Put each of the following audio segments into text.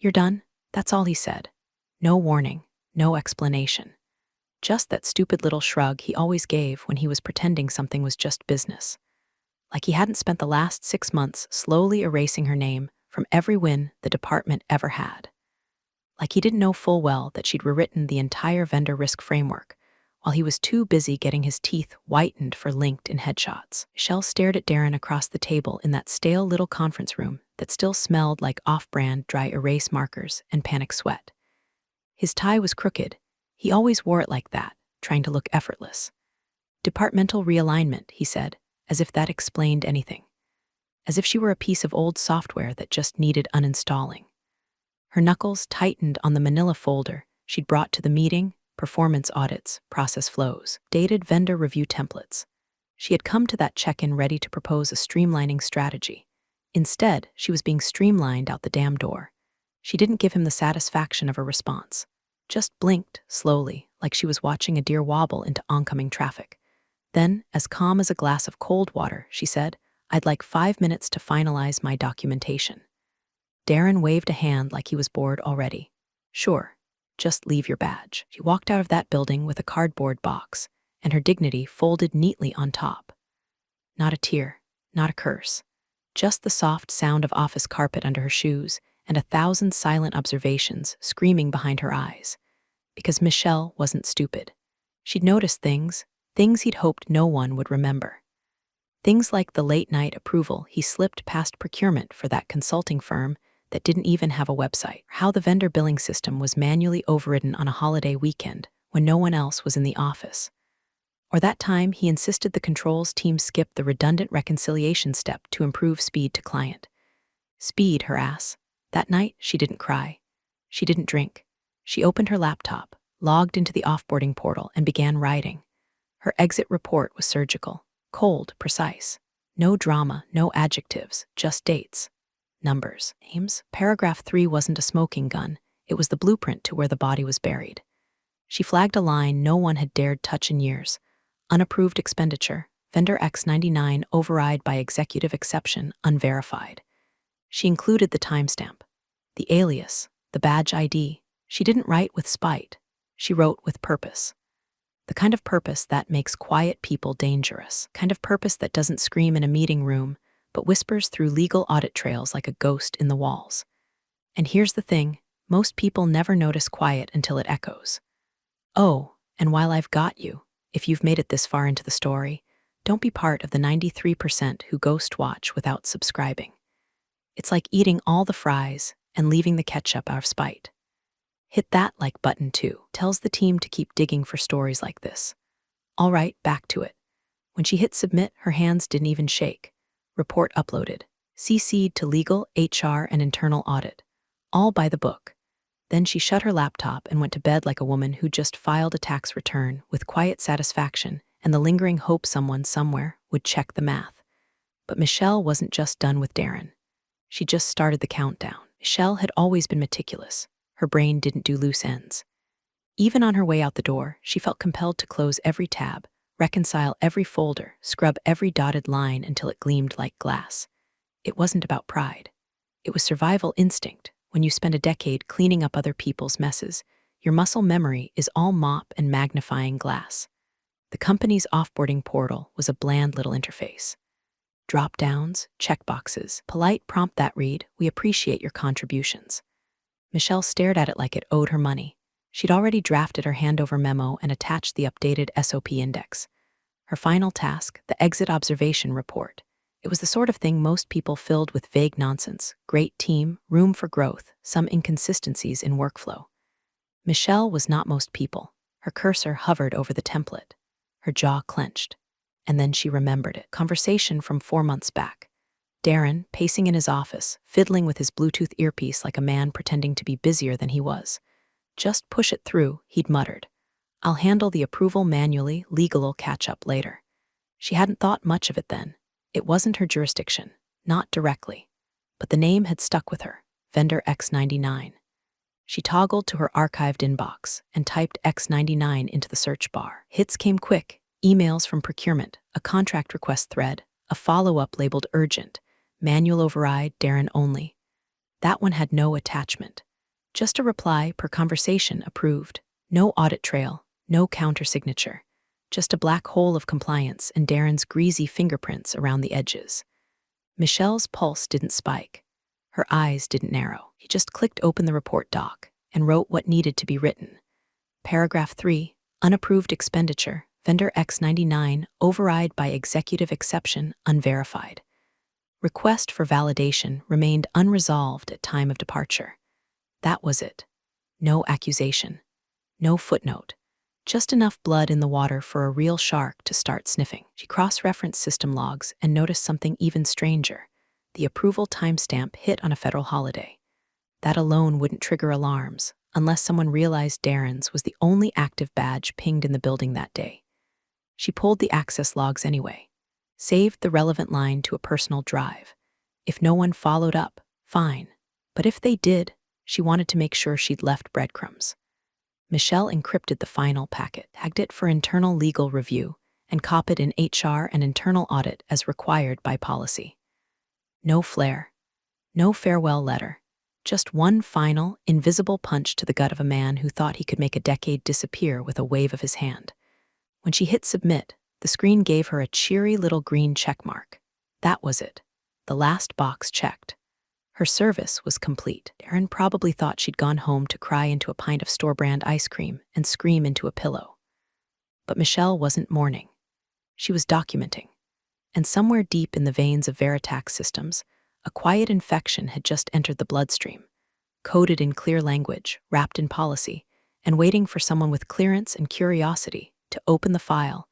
"You're done?" That's all he said. No warning, no explanation. Just that stupid little shrug he always gave when he was pretending something was just business. Like he hadn't spent the last 6 months slowly erasing her name from every win the department ever had. Like he didn't know full well that she'd rewritten the entire vendor risk framework, while he was too busy getting his teeth whitened for LinkedIn headshots. Michelle stared at Darren across the table in that stale little conference room that still smelled like off-brand dry erase markers and panic sweat. His tie was crooked. He always wore it like that, trying to look effortless. "Departmental realignment," he said, as if that explained anything. As if she were a piece of old software that just needed uninstalling. Her knuckles tightened on the manila folder she'd brought to the meeting: performance audits, process flows, dated vendor review templates. She had come to that check-in ready to propose a streamlining strategy. Instead, she was being streamlined out the damn door. She didn't give him the satisfaction of a response. Just blinked, slowly, like she was watching a deer wobble into oncoming traffic. Then, as calm as a glass of cold water, she said, "I'd like 5 minutes to finalize my documentation." Darren waved a hand like he was bored already. "Sure, just leave your badge." She walked out of that building with a cardboard box, and her dignity folded neatly on top. Not a tear, not a curse. Just the soft sound of office carpet under her shoes and 1,000 silent observations screaming behind her eyes. Because Michelle wasn't stupid. She'd noticed things he'd hoped no one would remember. Things like the late-night approval he slipped past procurement for that consulting firm that didn't even have a website, how the vendor billing system was manually overridden on a holiday weekend when no one else was in the office, or that time he insisted the controls team skip the redundant reconciliation step to improve speed to client. Speed, her ass. That night, she didn't cry. She didn't drink. She opened her laptop, logged into the offboarding portal, and began writing. Her exit report was surgical, cold, precise. No drama, no adjectives, just dates. Numbers, names. Paragraph 3 wasn't a smoking gun. It was the blueprint to where the body was buried. She flagged a line no one had dared touch in years. Unapproved expenditure, vendor X99 override by executive exception, unverified. She included the timestamp, the alias, the badge ID. She didn't write with spite. She wrote with purpose. The kind of purpose that makes quiet people dangerous. Kind of purpose that doesn't scream in a meeting room, but whispers through legal audit trails like a ghost in the walls. And here's the thing, most people never notice quiet until it echoes. Oh, and while I've got you, if you've made it this far into the story, don't be part of the 93% who ghost watch without subscribing. It's like eating all the fries and leaving the ketchup out of spite. Hit that like button too. Tells the team to keep digging for stories like this. All right, back to it. When she hit submit, her hands didn't even shake. Report uploaded. CC'd to legal, HR, and internal audit. All by the book. Then she shut her laptop and went to bed like a woman who just filed a tax return with quiet satisfaction and the lingering hope someone somewhere would check the math. But Michelle wasn't just done with Darren. She just started the countdown. Michelle had always been meticulous. Her brain didn't do loose ends. Even on her way out the door, she felt compelled to close every tab, reconcile every folder, scrub every dotted line until it gleamed like glass. It wasn't about pride. It was survival instinct. When you spend a decade cleaning up other people's messes, your muscle memory is all mop and magnifying glass. The company's offboarding portal was a bland little interface. Drop-downs, checkboxes, polite prompt that read, "We appreciate your contributions." Michelle stared at it like it owed her money. She'd already drafted her handover memo and attached the updated SOP index. Her final task, the exit observation report. It was the sort of thing most people filled with vague nonsense: great team, room for growth, some inconsistencies in workflow. Michelle was not most people. Her cursor hovered over the template. Her jaw clenched. And then she remembered it. Conversation from 4 months back. Darren, pacing in his office, fiddling with his Bluetooth earpiece like a man pretending to be busier than he was. "Just push it through," he'd muttered. "I'll handle the approval manually, legal'll catch up later." She hadn't thought much of it then. It wasn't her jurisdiction, not directly. But the name had stuck with her, vendor X99. She toggled to her archived inbox and typed X99 into the search bar. Hits came quick, emails from procurement, a contract request thread, a follow-up labeled urgent, manual override, Darren only. That one had no attachment. Just a reply per conversation approved. No audit trail, no countersignature. Just a black hole of compliance and Darren's greasy fingerprints around the edges. Michelle's pulse didn't spike. Her eyes didn't narrow. He just clicked open the report doc and wrote what needed to be written. Paragraph 3, unapproved expenditure, vendor X99, override by executive exception, unverified. Request for validation remained unresolved at time of departure. That was it. No accusation. No footnote. Just enough blood in the water for a real shark to start sniffing. She cross-referenced system logs and noticed something even stranger. The approval timestamp hit on a federal holiday. That alone wouldn't trigger alarms, unless someone realized Darren's was the only active badge pinged in the building that day. She pulled the access logs anyway, saved the relevant line to a personal drive. If no one followed up, fine. But if they did, she wanted to make sure she'd left breadcrumbs. Michelle encrypted the final packet, tagged it for internal legal review, and copied in HR and internal audit as required by policy. No flair. No farewell letter. Just one final, invisible punch to the gut of a man who thought he could make a decade disappear with a wave of his hand. When she hit submit, the screen gave her a cheery little green check mark. That was it. The last box checked. Her service was complete. Darren probably thought she'd gone home to cry into a pint of store-brand ice cream and scream into a pillow. But Michelle wasn't mourning. She was documenting. And somewhere deep in the veins of Veritax systems, a quiet infection had just entered the bloodstream, coded in clear language, wrapped in policy, and waiting for someone with clearance and curiosity to open the file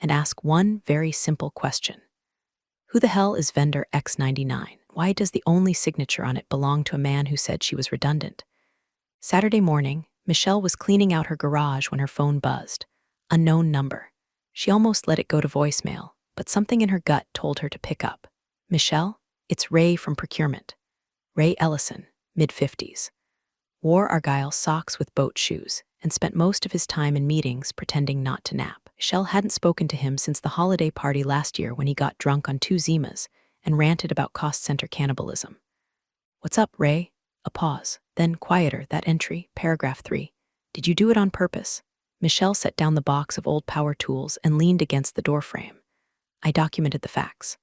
and ask one very simple question. Who the hell is vendor X99? Why does the only signature on it belong to a man who said she was redundant? Saturday morning, Michelle was cleaning out her garage when her phone buzzed. Unknown number. She almost let it go to voicemail, but something in her gut told her to pick up. Michelle, it's Ray from procurement. Ray Ellison, mid-50s. Wore Argyle socks with boat shoes and spent most of his time in meetings pretending not to nap. Michelle hadn't spoken to him since the holiday party last year when he got drunk on 2 Zimas and ranted about cost center cannibalism. What's up, Ray? A pause, then quieter, that entry, paragraph 3. Did you do it on purpose? Michelle set down the box of old power tools and leaned against the doorframe. I documented the facts.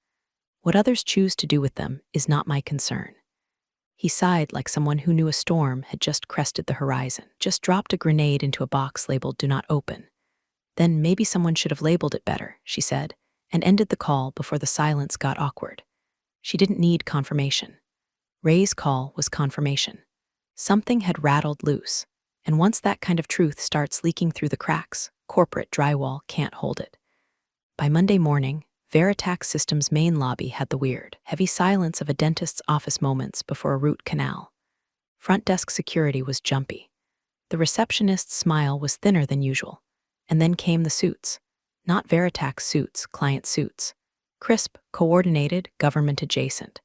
What others choose to do with them is not my concern. He sighed like someone who knew a storm had just crested the horizon, just dropped a grenade into a box labeled "Do Not Open." Then maybe someone should have labeled it better, she said, and ended the call before the silence got awkward. She didn't need confirmation. Ray's call was confirmation. Something had rattled loose, and once that kind of truth starts leaking through the cracks, corporate drywall can't hold it. By Monday morning, Veritax Systems' main lobby had the weird, heavy silence of a dentist's office moments before a root canal. Front desk security was jumpy. The receptionist's smile was thinner than usual. And then came the suits. Not Veritax suits, client suits. Crisp, coordinated, government-adjacent.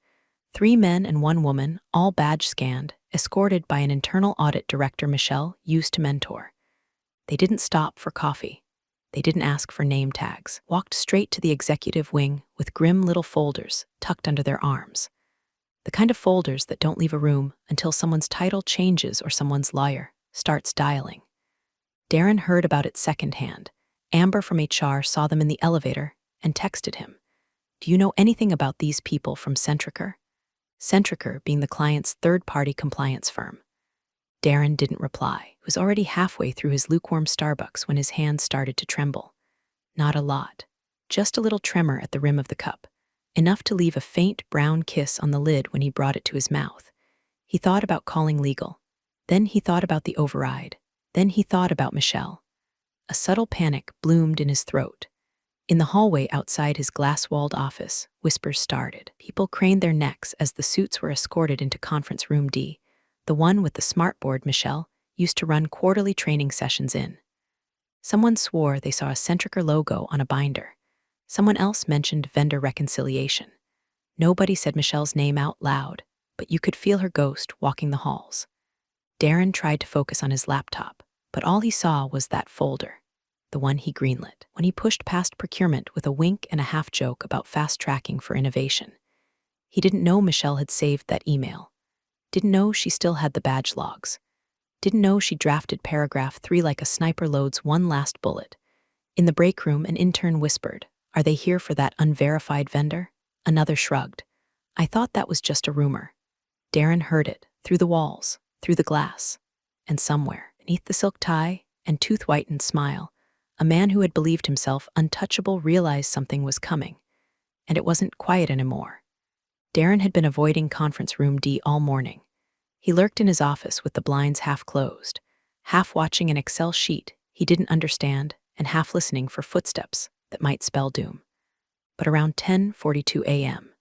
3 men and 1 woman, all badge scanned, escorted by an internal audit director Michelle used to mentor. They didn't stop for coffee. They didn't ask for name tags. Walked straight to the executive wing with grim little folders tucked under their arms. The kind of folders that don't leave a room until someone's title changes or someone's lawyer starts dialing. Darren heard about it secondhand. Amber from HR saw them in the elevator and texted him. Do you know anything about these people from Centrica? Centrica being the client's third-party compliance firm. Darren didn't reply. He was already halfway through his lukewarm Starbucks when his hands started to tremble. Not a lot. Just a little tremor at the rim of the cup. Enough to leave a faint brown kiss on the lid when he brought it to his mouth. He thought about calling legal. Then he thought about the override. Then he thought about Michelle. A subtle panic bloomed in his throat. In the hallway outside his glass-walled office, whispers started. People craned their necks as the suits were escorted into conference room D, the one with the smartboard Michelle used to run quarterly training sessions in. Someone swore they saw a Centrica logo on a binder. Someone else mentioned vendor reconciliation. Nobody said Michelle's name out loud, but you could feel her ghost walking the halls. Darren tried to focus on his laptop, but all he saw was that folder, the one he greenlit, when he pushed past procurement with a wink and a half-joke about fast-tracking for innovation. He didn't know Michelle had saved that email. Didn't know she still had the badge logs. Didn't know she drafted paragraph 3 like a sniper loads one last bullet. In the break room, an intern whispered, "Are they here for that unverified vendor?" Another shrugged. "I thought that was just a rumor." Darren heard it, through the walls, through the glass. And somewhere, beneath the silk tie and tooth-whitened smile, a man who had believed himself untouchable realized something was coming. And it wasn't quiet anymore. Darren had been avoiding conference room D all morning. He lurked in his office with the blinds half closed, half watching an Excel sheet he didn't understand and half listening for footsteps that might spell doom. But around 10:42 a.m.,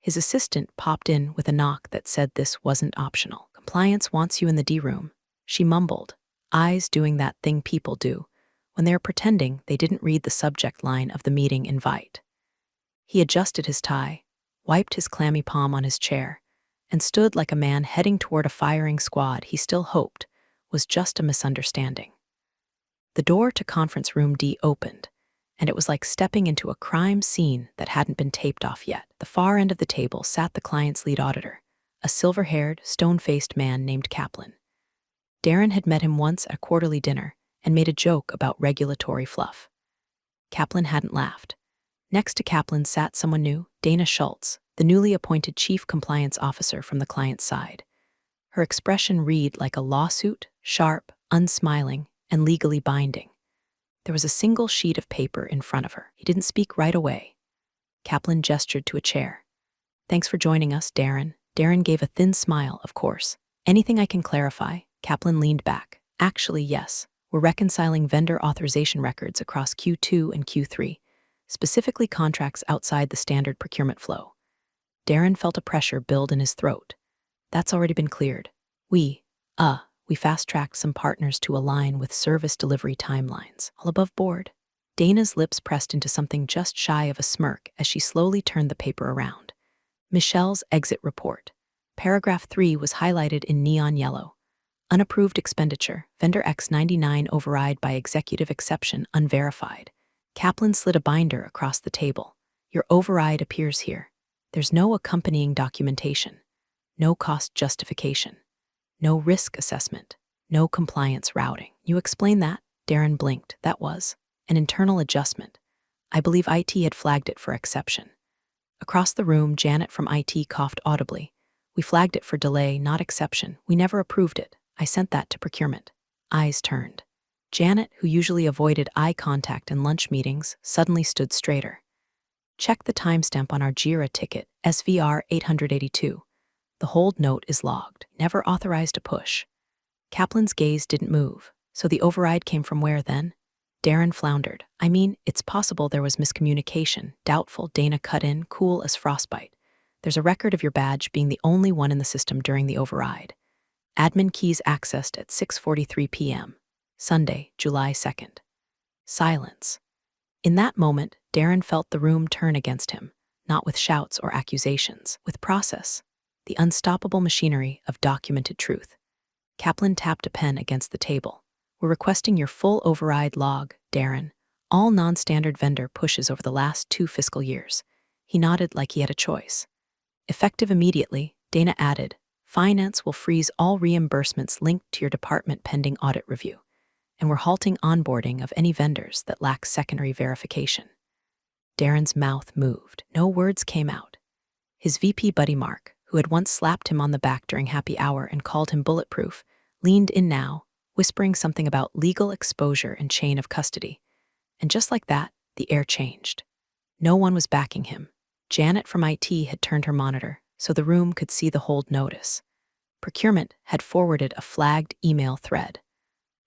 his assistant popped in with a knock that said this wasn't optional. "Compliance wants you in the D room," she mumbled, eyes doing that thing people do when they're pretending they didn't read the subject line of the meeting invite. He adjusted his tie, wiped his clammy palm on his chair, and stood like a man heading toward a firing squad he still hoped was just a misunderstanding. The door to conference room D opened, and it was like stepping into a crime scene that hadn't been taped off yet. At the far end of the table sat the client's lead auditor, a silver-haired, stone-faced man named Kaplan. Darren had met him once at a quarterly dinner and made a joke about regulatory fluff. Kaplan hadn't laughed. Next to Kaplan sat someone new, Dana Schultz, the newly appointed chief compliance officer from the client's side. Her expression read like a lawsuit, sharp, unsmiling, and legally binding. There was a single sheet of paper in front of her. He didn't speak right away. Kaplan gestured to a chair. "Thanks for joining us, Darren." Darren gave a thin smile, of course. "Anything I can clarify?" Kaplan leaned back. "Actually, yes. We're reconciling vendor authorization records across Q2 and Q3, specifically contracts outside the standard procurement flow." Darren felt a pressure build in his throat. "That's already been cleared. We fast-tracked some partners to align with service delivery timelines. All above board." Dana's lips pressed into something just shy of a smirk as she slowly turned the paper around. Michelle's exit report. Paragraph 3 was highlighted in neon yellow. "Unapproved expenditure, vendor X99 override by executive exception unverified." Kaplan slid a binder across the table. "Your override appears here. There's no accompanying documentation, no cost justification, no risk assessment, no compliance routing." "You explain that?" Darren blinked. "That was an internal adjustment. I believe IT had flagged it for exception." Across the room, Janet from IT coughed audibly. "We flagged it for delay, not exception. We never approved it. I sent that to procurement." Eyes turned. Janet, who usually avoided eye contact in lunch meetings, suddenly stood straighter. "Check the timestamp on our JIRA ticket, SVR 882. The hold note is logged. Never authorized a push." Kaplan's gaze didn't move. "So the override came from where then?" Darren floundered. "I mean, it's possible there was miscommunication." "Doubtful," Dana cut in, cool as frostbite. "There's a record of your badge being the only one in the system during the override. Admin keys accessed at 6:43 p.m. Sunday, July 2nd. Silence. In that moment, Darren felt the room turn against him, not with shouts or accusations, with process, the unstoppable machinery of documented truth. Kaplan tapped a pen against the table. "We're requesting your full override log, Darren. All non-standard vendor pushes over the last 2 fiscal years." He nodded like he had a choice. "Effective immediately," Dana added, "Finance will freeze all reimbursements linked to your department pending audit review. And we're halting onboarding of any vendors that lack secondary verification." Darren's mouth moved. No words came out. His VP buddy Mark, who had once slapped him on the back during happy hour and called him bulletproof, leaned in now, whispering something about legal exposure and chain of custody. And just like that, the air changed. No one was backing him. Janet from IT had turned her monitor so the room could see the hold notice. Procurement had forwarded a flagged email thread.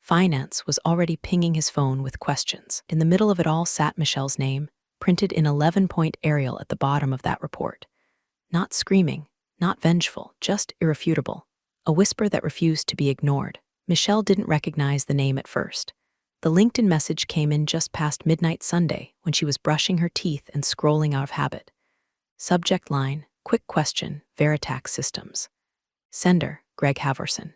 Finance was already pinging his phone with questions. In the middle of it all sat Michelle's name, printed in 11-point Arial at the bottom of that report. Not screaming, not vengeful, just irrefutable. A whisper that refused to be ignored. Michelle didn't recognize the name at first. The LinkedIn message came in just past midnight Sunday when she was brushing her teeth and scrolling out of habit. Subject line, quick question, Veritax Systems. Sender, Greg Havorson.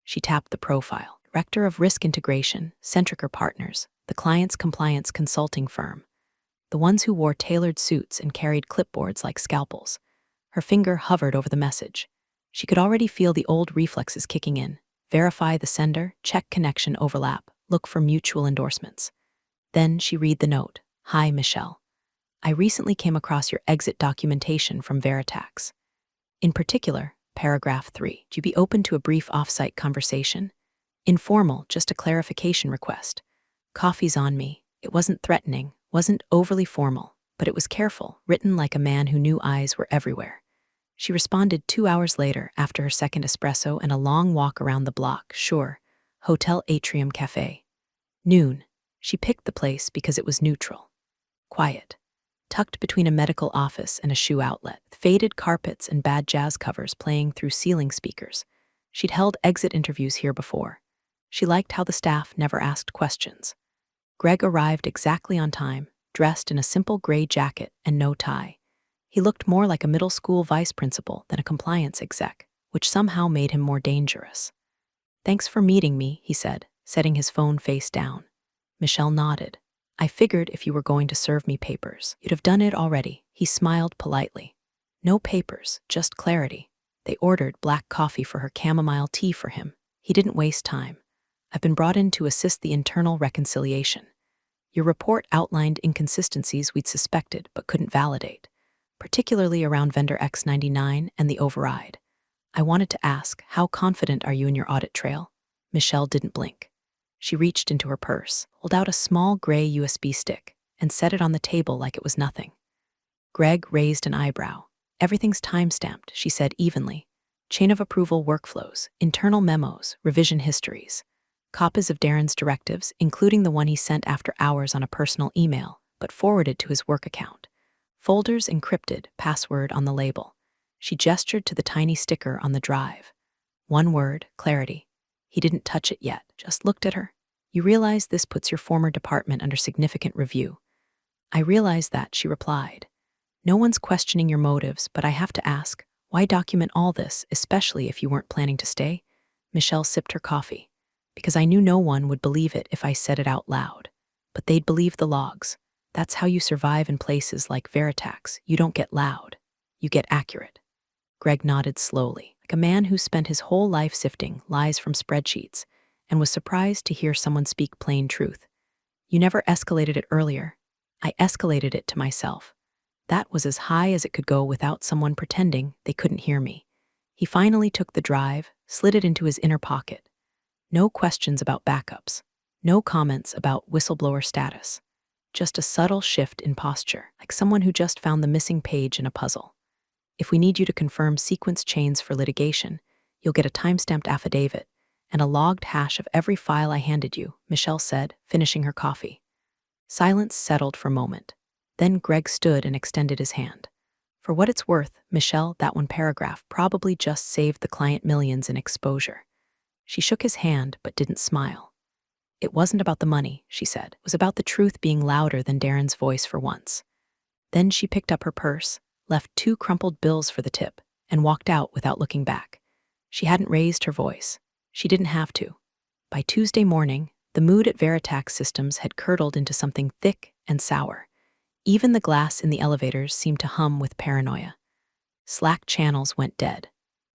She tapped the profile. Director of Risk Integration, Centrica Partners, the client's compliance consulting firm. The ones who wore tailored suits and carried clipboards like scalpels. Her finger hovered over the message. She could already feel the old reflexes kicking in. verify the sender, check connection overlap, look for mutual endorsements. Then she read the note. Hi, Michelle. I recently came across your exit documentation from Veritax. In particular, paragraph 3. Would you be open to a brief off-site conversation? Informal, just a clarification request. Coffee's on me. It wasn't threatening, wasn't overly formal, but it was careful, written like a man who knew eyes were everywhere. She responded 2 hours later after her second espresso and a long walk around the block. Sure, Hotel Atrium Cafe. Noon. She picked the place because it was neutral. Quiet. Tucked between a medical office and a shoe outlet, faded carpets and bad jazz covers playing through ceiling speakers. She'd held exit interviews here before. She liked how the staff never asked questions. Greg arrived exactly on time, dressed in a simple gray jacket and no tie. He looked more like a middle school vice principal than a compliance exec, which somehow made him more dangerous. Thanks for meeting me, he said, setting his phone face down. Michelle nodded. I figured if you were going to serve me papers, you'd have done it already. He smiled politely. No papers, just clarity. They ordered black coffee for her, chamomile tea for him. He didn't waste time. I've been brought in to assist the internal reconciliation. Your report outlined inconsistencies we'd suspected but couldn't validate, particularly around vendor X99 and the override. I wanted to ask, how confident are you in your audit trail? Michelle didn't blink. She reached into her purse, pulled out a small gray USB stick, and set it on the table like it was nothing. Greg raised an eyebrow. Everything's time-stamped, she said evenly. Chain of approval workflows, internal memos, revision histories. Copies of Darren's directives, including the one he sent after hours on a personal email, but forwarded to his work account. Folders encrypted, password on the label. She gestured to the tiny sticker on the drive. One word, clarity. He didn't touch it yet, just looked at her. You realize this puts your former department under significant review. I realize that, she replied. No one's questioning your motives, but I have to ask, why document all this, especially if you weren't planning to stay? Michelle sipped her coffee. Because I knew no one would believe it if I said it out loud. But they'd believe the logs. That's how you survive in places like Veritax. You don't get loud. You get accurate. Greg nodded slowly, like a man who spent his whole life sifting lies from spreadsheets and was surprised to hear someone speak plain truth. You never escalated it earlier. I escalated it to myself. That was as high as it could go without someone pretending they couldn't hear me. He finally took the drive, slid it into his inner pocket. No questions about backups. No comments about whistleblower status. Just a subtle shift in posture, like someone who just found the missing page in a puzzle. If we need you to confirm sequence chains for litigation, you'll get a time-stamped affidavit and a logged hash of every file I handed you, Michelle said, finishing her coffee. Silence settled for a moment. Then Greg stood and extended his hand. For what it's worth, Michelle, that one paragraph probably just saved the client millions in exposure. She shook his hand but didn't smile. It wasn't about the money, she said. It was about the truth being louder than Darren's voice for once. Then she picked up her purse, left 2 crumpled bills for the tip, and walked out without looking back. She hadn't raised her voice. She didn't have to. By Tuesday morning, the mood at Veritax Systems had curdled into something thick and sour. Even the glass in the elevators seemed to hum with paranoia. Slack channels went dead.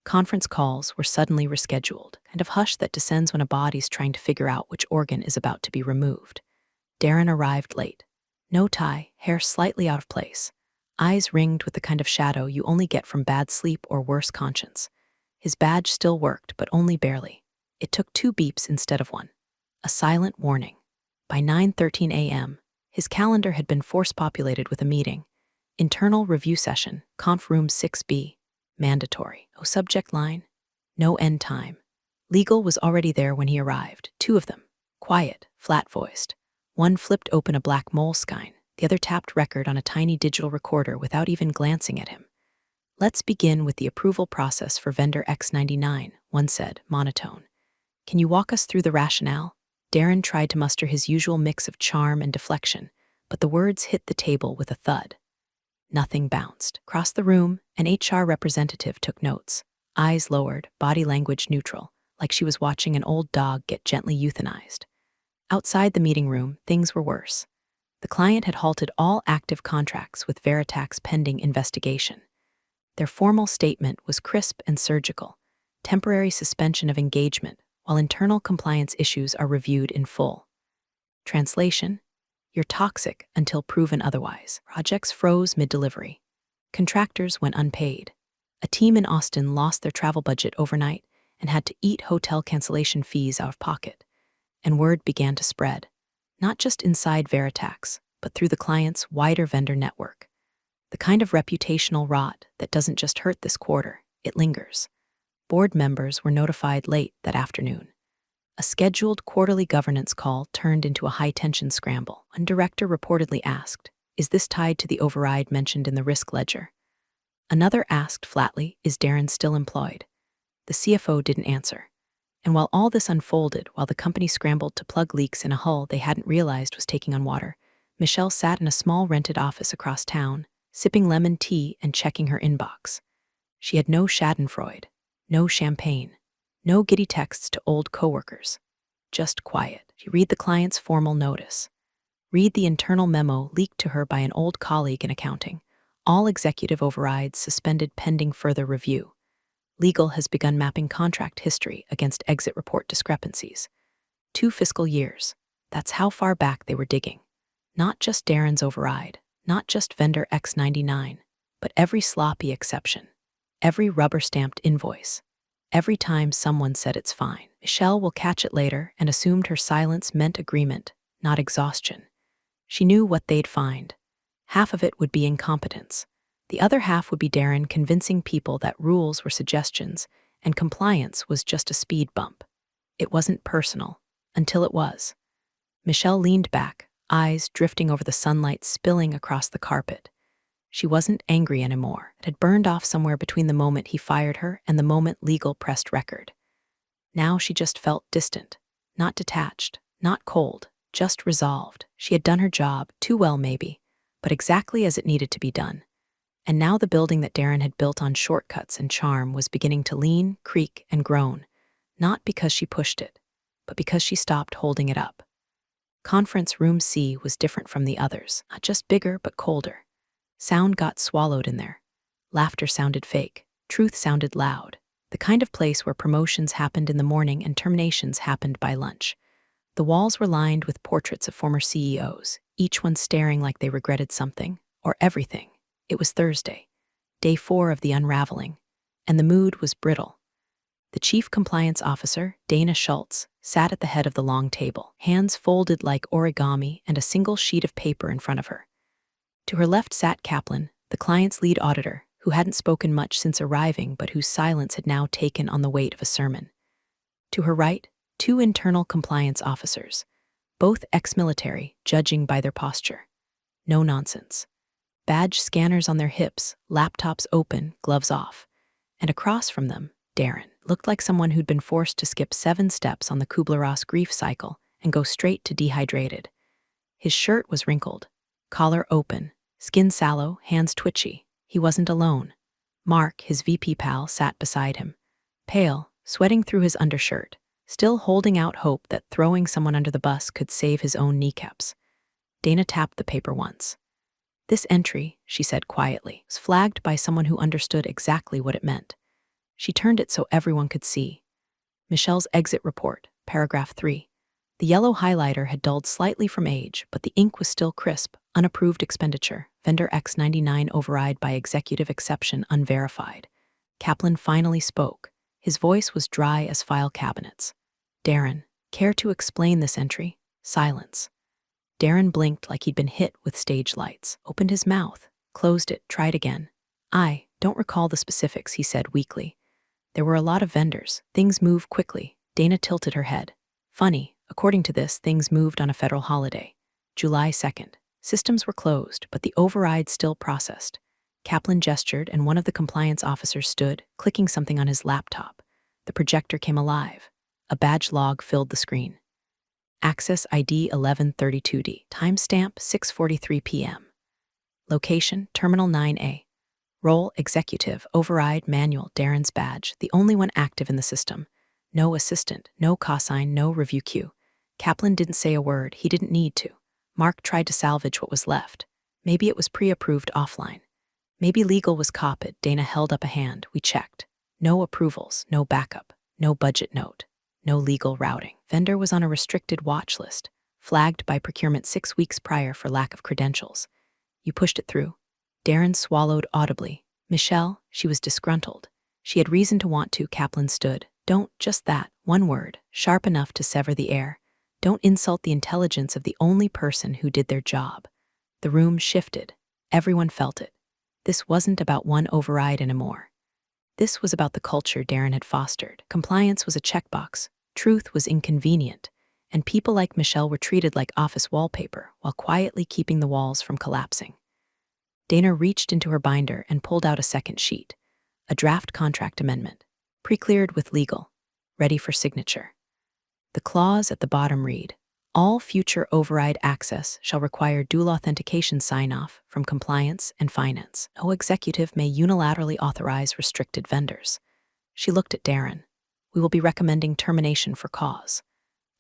Conference calls were suddenly rescheduled, kind of hush that descends when a body's trying to figure out which organ is about to be removed. Darren arrived late. No tie, hair slightly out of place. Eyes ringed with the kind of shadow you only get from bad sleep or worse conscience. His badge still worked, but only barely. It took 2 beeps instead of 1. A silent warning. By 9:13 a.m., his calendar had been force-populated with a meeting. Internal review session, conf room 6B. Mandatory. No subject line. No end time. Legal was already there when he arrived. 2 of them. Quiet, flat-voiced. One flipped open a black Moleskine. The other tapped record on a tiny digital recorder without even glancing at him. Let's begin with the approval process for vendor X99, one said, monotone. Can you walk us through the rationale? Darren tried to muster his usual mix of charm and deflection, but the words hit the table with a thud. Nothing bounced. Across the room, an HR representative took notes, eyes lowered, body language neutral, like she was watching an old dog get gently euthanized. Outside the meeting room, things were worse. The client had halted all active contracts with Veritax pending investigation. Their formal statement was crisp and surgical. Temporary suspension of engagement while internal compliance issues are reviewed in full. Translation: you're toxic until proven otherwise. Projects froze mid-delivery. Contractors went unpaid. A team in Austin lost their travel budget overnight and had to eat hotel cancellation fees out of pocket. And word began to spread, not just inside Veritax, but through the client's wider vendor network. The kind of reputational rot that doesn't just hurt this quarter, it lingers. Board members were notified late that afternoon. A scheduled quarterly governance call turned into a high-tension scramble. One director reportedly asked, "Is this tied to the override mentioned in the risk ledger?" Another asked flatly, "Is Darren still employed?" The CFO didn't answer. And while all this unfolded, while the company scrambled to plug leaks in a hull they hadn't realized was taking on water, Michelle sat in a small rented office across town, sipping lemon tea and checking her inbox. She had no schadenfreude, no champagne, no giddy texts to old coworkers. Just quiet. She read the client's formal notice. Read the internal memo leaked to her by an old colleague in accounting. All executive overrides suspended pending further review. Legal has begun mapping contract history against exit report discrepancies. 2 fiscal years. That's how far back they were digging. Not just Darren's override, not just vendor X99, but every sloppy exception, every rubber-stamped invoice, every time someone said it's fine. Michelle will catch it later and assumed her silence meant agreement, not exhaustion. She knew what they'd find. Half of it would be incompetence. The other half would be Darren convincing people that rules were suggestions and compliance was just a speed bump. It wasn't personal, until it was. Michelle leaned back, eyes drifting over the sunlight spilling across the carpet. She wasn't angry anymore. It had burned off somewhere between the moment he fired her and the moment legal pressed record. Now she just felt distant, not detached, not cold, just resolved. She had done her job, too well maybe, but exactly as it needed to be done. And now the building that Darren had built on shortcuts and charm was beginning to lean, creak, and groan, not because she pushed it, but because she stopped holding it up. Conference Room C was different from the others, not just bigger but colder. Sound got swallowed in there. Laughter sounded fake. Truth sounded loud. The kind of place where promotions happened in the morning and terminations happened by lunch. The walls were lined with portraits of former CEOs, each one staring like they regretted something, or everything. It was Thursday, day 4 of the unraveling, and the mood was brittle. The chief compliance officer, Dana Schultz, sat at the head of the long table, hands folded like origami and a single sheet of paper in front of her. To her left sat Kaplan, the client's lead auditor, who hadn't spoken much since arriving but whose silence had now taken on the weight of a sermon. To her right, 2 internal compliance officers, both ex-military, judging by their posture. No nonsense. Badge scanners on their hips, laptops open, gloves off. And across from them, Darren looked like someone who'd been forced to skip 7 steps on the Kubler-Ross grief cycle and go straight to dehydrated. His shirt was wrinkled, collar open, skin sallow, hands twitchy. He wasn't alone. Mark, his VP pal, sat beside him, pale, sweating through his undershirt, still holding out hope that throwing someone under the bus could save his own kneecaps. Dana tapped the paper once. "This entry," she said quietly, was flagged by someone who understood exactly what it meant. She turned it so everyone could see. Michelle's exit report, paragraph 3. The yellow highlighter had dulled slightly from age, but the ink was still crisp. Unapproved expenditure, vendor X99 override by executive exception unverified. Kaplan finally spoke. His voice was dry as file cabinets. "Darren, care to explain this entry?" Silence. Darren blinked like he'd been hit with stage lights, opened his mouth, closed it, tried again. "I don't recall the specifics," he said weakly. "There were a lot of vendors. Things move quickly." Dana tilted her head. "Funny, according to this, things moved on a federal holiday. July 2nd. Systems were closed, but the override still processed." Kaplan gestured, and one of the compliance officers stood, clicking something on his laptop. The projector came alive. A badge log filled the screen. Access ID 1132D. Timestamp 6:43 p.m. Location Terminal 9A. Role Executive. Override Manual. Darren's badge, the only one active in the system. No assistant, no cosign, no review queue. Kaplan didn't say a word. He didn't need to. Mark tried to salvage what was left. Maybe it was pre-approved offline. Maybe legal was copied. Dana held up a hand. We checked. No approvals, no backup, no budget note. no legal routing. Vendor was on a restricted watch list, flagged by procurement 6 weeks prior for lack of credentials. You pushed it through. Darren swallowed audibly. Michelle, she was disgruntled. She had reason to want to, Kaplan stood. Don't, just that, one word, sharp enough to sever the air. Don't insult the intelligence of the only person who did their job. The room shifted. Everyone felt it. This wasn't about one override anymore. This was about the culture Darren had fostered. Compliance was a checkbox, truth was inconvenient, and people like Michelle were treated like office wallpaper while quietly keeping the walls from collapsing. Dana reached into her binder and pulled out a second sheet, a draft contract amendment, pre-cleared with legal, ready for signature. The clause at the bottom read, all future override access shall require dual authentication sign-off from compliance and finance. No executive may unilaterally authorize restricted vendors. She looked at Darren. We will be recommending termination for cause.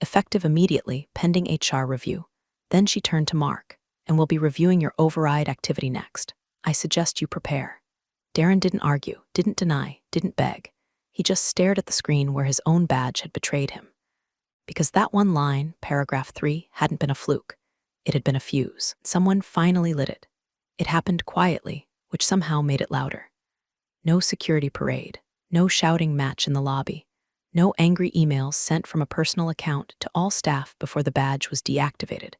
Effective immediately, pending HR review. Then she turned to Mark, and we'll be reviewing your override activity next. I suggest you prepare. Darren didn't argue, didn't deny, didn't beg. He just stared at the screen where his own badge had betrayed him. Because that one line, paragraph 3, hadn't been a fluke. It had been a fuse. Someone finally lit it. It happened quietly, which somehow made it louder. No security parade, no shouting match in the lobby, no angry emails sent from a personal account to all staff before the badge was deactivated.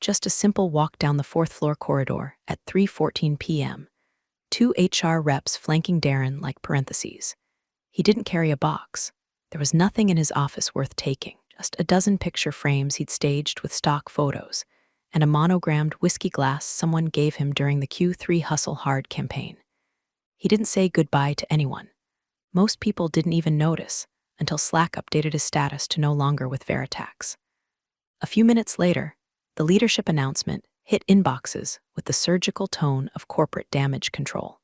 Just a simple walk down the 4th floor corridor at 3:14 p.m. 2 HR reps flanking Darren like parentheses. He didn't carry a box. There was nothing in his office worth taking. Just a dozen picture frames he'd staged with stock photos, and a monogrammed whiskey glass someone gave him during the Q3 Hustle Hard campaign. He didn't say goodbye to anyone. Most people didn't even notice until Slack updated his status to no longer with Veritax. A few minutes later, the leadership announcement hit inboxes with the surgical tone of corporate damage control.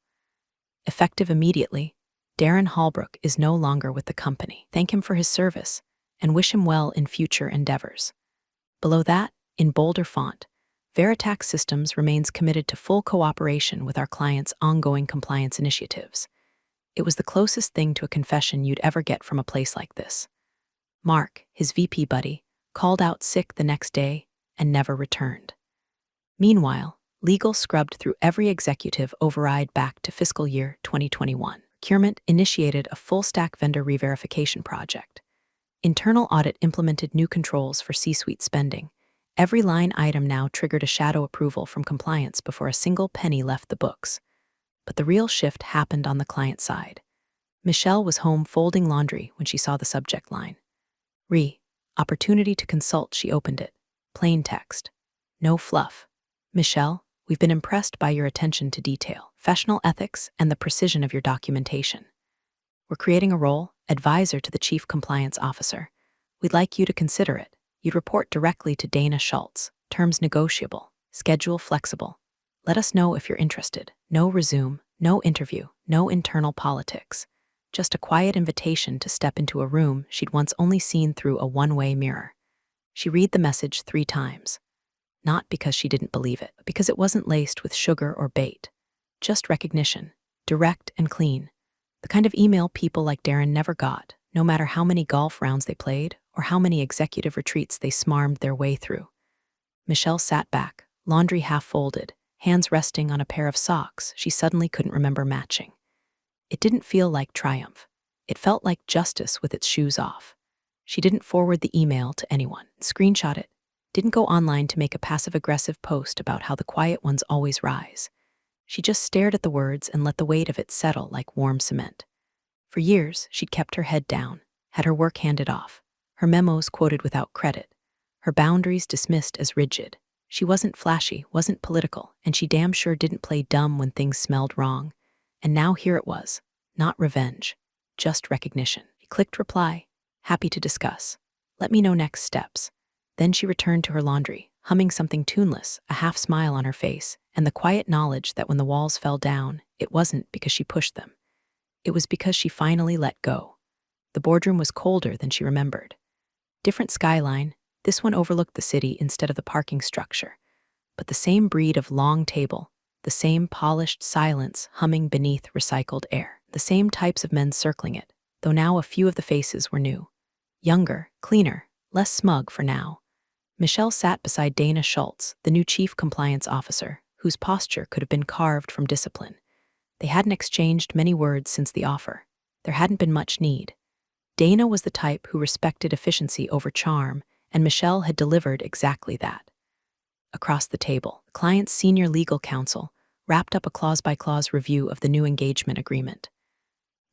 Effective immediately, Darren Hallbrook is no longer with the company. Thank him for his service and wish him well in future endeavors. Below that, in bolder font, Veritax Systems remains committed to full cooperation with our clients' ongoing compliance initiatives. It was the closest thing to a confession you'd ever get from a place like this. Mark, his VP buddy, called out sick the next day and never returned. Meanwhile, legal scrubbed through every executive override back to fiscal year 2021. Procurement initiated a full-stack vendor re-verification project. Internal audit implemented new controls for C-suite spending. Every line item now triggered a shadow approval from compliance before a single penny left the books. But the real shift happened on the client side. Michelle was home folding laundry when she saw the subject line. Opportunity to consult, she opened it. Plain text. No fluff. Michelle, we've been impressed by your attention to detail, professional ethics, and the precision of your documentation. We're creating a role, advisor to the Chief Compliance Officer. We'd like you to consider it. You'd report directly to Dana Schultz. Terms negotiable. Schedule flexible. Let us know if you're interested. No resume, no interview, no internal politics. Just a quiet invitation to step into a room she'd once only seen through a one-way mirror. She read the message 3 times. Not because she didn't believe it, but because it wasn't laced with sugar or bait. Just recognition, direct and clean. The kind of email people like Darren never got, no matter how many golf rounds they played or how many executive retreats they smarmed their way through. Michelle sat back, laundry half folded, hands resting on a pair of socks she suddenly couldn't remember matching. It didn't feel like triumph. It felt like justice with its shoes off. She didn't forward the email to anyone, screenshot it, didn't go online to make a passive-aggressive post about how the quiet ones always rise. She just stared at the words and let the weight of it settle like warm cement. For years, she'd kept her head down, had her work handed off, her memos quoted without credit, her boundaries dismissed as rigid. She wasn't flashy, wasn't political, and she damn sure didn't play dumb when things smelled wrong. And now here it was, not revenge, just recognition. She clicked reply, happy to discuss. Let me know next steps. Then she returned to her laundry, humming something tuneless, a half smile on her face, and the quiet knowledge that when the walls fell down, it wasn't because she pushed them. It was because she finally let go. The boardroom was colder than she remembered. Different skyline, this one overlooked the city instead of the parking structure. But the same breed of long table, the same polished silence humming beneath recycled air, the same types of men circling it, though now a few of the faces were new. Younger, cleaner, less smug for now. Michelle sat beside Dana Schultz, the new chief compliance officer, whose posture could have been carved from discipline. They hadn't exchanged many words since the offer. There hadn't been much need. Dana was the type who respected efficiency over charm, and Michelle had delivered exactly that. Across the table, the client's senior legal counsel wrapped up a clause-by-clause review of the new engagement agreement.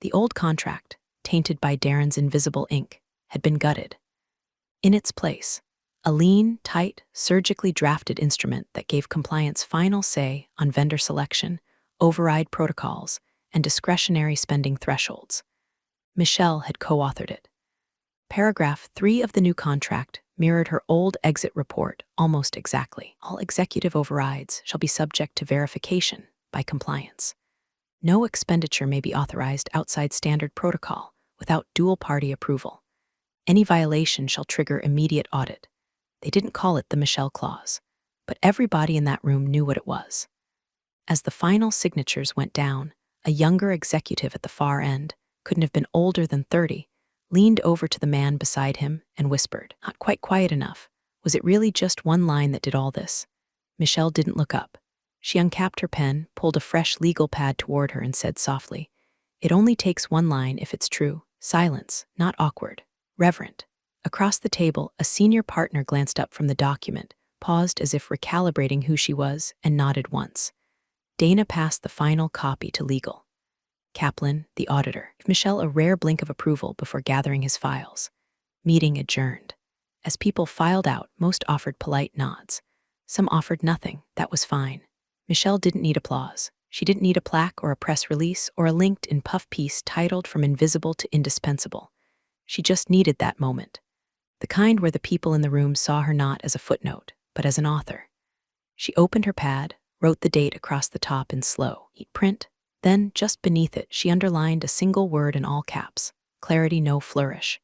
The old contract, tainted by Darren's invisible ink, had been gutted. In its place, a lean, tight, surgically drafted instrument that gave compliance final say on vendor selection, override protocols, and discretionary spending thresholds. Michelle had co-authored it. Paragraph 3 of the new contract mirrored her old exit report almost exactly. All executive overrides shall be subject to verification by compliance. No expenditure may be authorized outside standard protocol without dual-party approval. Any violation shall trigger immediate audit. They didn't call it the Michelle Clause, but everybody in that room knew what it was. As the final signatures went down, a younger executive at the far end, couldn't have been older than 30, leaned over to the man beside him and whispered, not quite quiet enough. Was it really just one line that did all this? Michelle didn't look up. She uncapped her pen, pulled a fresh legal pad toward her, and said softly, "It only takes one line if it's true. Silence, not awkward. Reverent." Across the table, a senior partner glanced up from the document, paused as if recalibrating who she was, and nodded once. Dana passed the final copy to legal. Kaplan, the auditor, gave Michelle a rare blink of approval before gathering his files. Meeting adjourned. As people filed out, most offered polite nods. Some offered nothing. That was fine. Michelle didn't need applause. She didn't need a plaque or a press release or a linked-in puff piece titled From Invisible to Indispensable. She just needed that moment. The kind where the people in the room saw her not as a footnote, but as an author. She opened her pad, wrote the date across the top in slow, neat print. Then, just beneath it, she underlined a single word in all caps. Clarity, no flourish.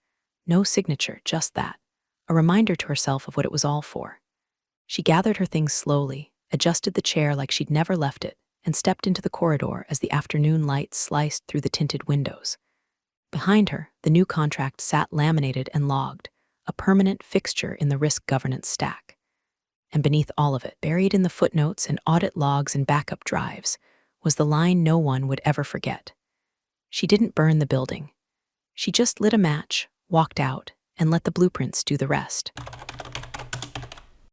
No signature, just that. A reminder to herself of what it was all for. She gathered her things slowly, adjusted the chair like she'd never left it, and stepped into the corridor as the afternoon light sliced through the tinted windows. Behind her, the new contract sat laminated and logged, a permanent fixture in the risk governance stack. And beneath all of it, buried in the footnotes and audit logs and backup drives, was the line no one would ever forget. She didn't burn the building. She just lit a match, walked out, and let the blueprints do the rest.